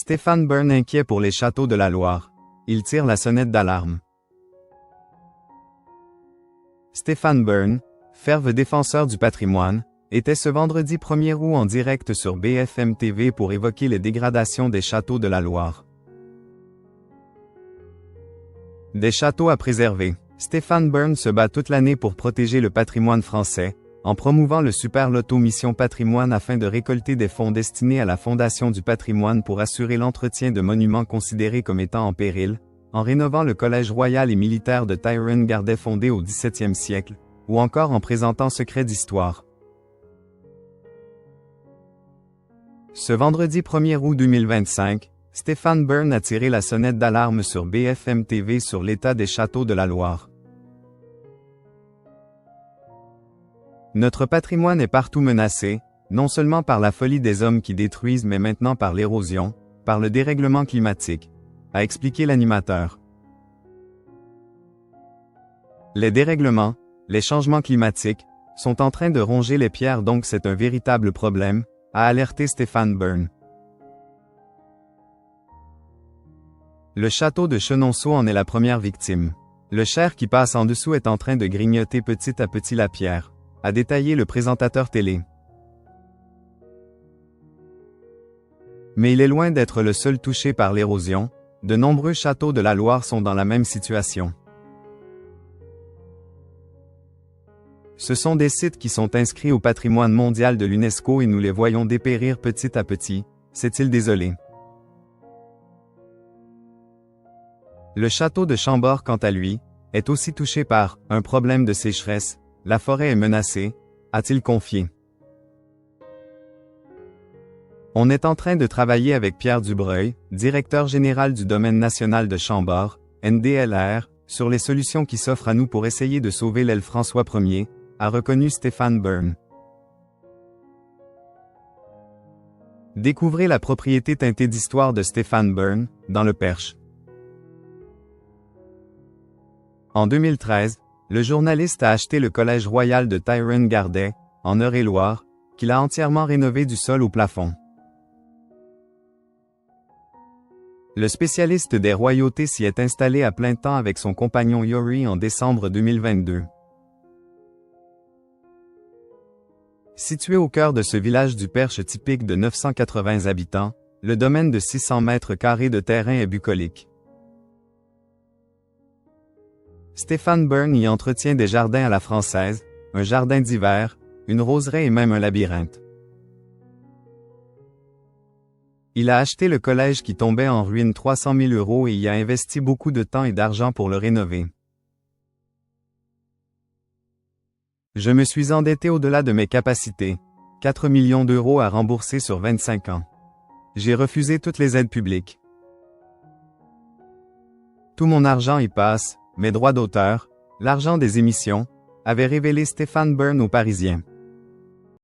Stéphane Bern inquiet pour les châteaux de la Loire. Il tire la sonnette d'alarme. Stéphane Bern, fervent défenseur du patrimoine, était ce vendredi 1er août en direct sur BFM TV pour évoquer les dégradations des châteaux de la Loire. Des châteaux à préserver. Stéphane Bern se bat toute l'année pour protéger le patrimoine français, en promouvant le Super Loto Mission Patrimoine afin de récolter des fonds destinés à la Fondation du patrimoine pour assurer l'entretien de monuments considérés comme étant en péril, en rénovant le Collège royal et militaire de Tyrone-Gardet fondé au XVIIe siècle, ou encore en présentant Secrets d'histoire. Ce vendredi 1er août 2025, Stéphane Bern a tiré la sonnette d'alarme sur BFM TV sur l'état des châteaux de la Loire. Notre patrimoine est partout menacé, non seulement par la folie des hommes qui détruisent mais maintenant par l'érosion, par le dérèglement climatique, a expliqué l'animateur. Les dérèglements, les changements climatiques, sont en train de ronger les pierres donc c'est un véritable problème, a alerté Stéphane Bern. Le château de Chenonceau en est la première victime. Le cher qui passe en dessous est en train de grignoter petit à petit la pierre, a détaillé le présentateur télé. Mais il est loin d'être le seul touché par l'érosion, de nombreux châteaux de la Loire sont dans la même situation. Ce sont des sites qui sont inscrits au patrimoine mondial de l'UNESCO et nous les voyons dépérir petit à petit, s'est-il désolé. Le château de Chambord, quant à lui, est aussi touché par un problème de sécheresse, la forêt est menacée, a-t-il confié. On est en train de travailler avec Pierre Dubreuil, directeur général du domaine national de Chambord, NDLR, sur les solutions qui s'offrent à nous pour essayer de sauver l'aile François Ier, a reconnu Stéphane Bern. Découvrez la propriété teintée d'histoire de Stéphane Bern, dans le Perche. En 2013, le journaliste a acheté le Collège royal de Tyrone-Gardet, en Eure-et-Loire, qu'il a entièrement rénové du sol au plafond. Le spécialiste des royautés s'y est installé à plein temps avec son compagnon Yori en décembre 2022. Situé au cœur de ce village du Perche typique de 980 habitants, le domaine de 600 mètres carrés de terrain est bucolique. Stéphane Bern y entretient des jardins à la française, un jardin d'hiver, une roseraie et même un labyrinthe. Il a acheté le collège qui tombait en ruine 300 000 € et y a investi beaucoup de temps et d'argent pour le rénover. Je me suis endetté au-delà de mes capacités, 4 millions d'euros à rembourser sur 25 ans. J'ai refusé toutes les aides publiques. Tout mon argent y passe, mes droits d'auteur, l'argent des émissions, avait révélé Stéphane Bern aux Parisiens.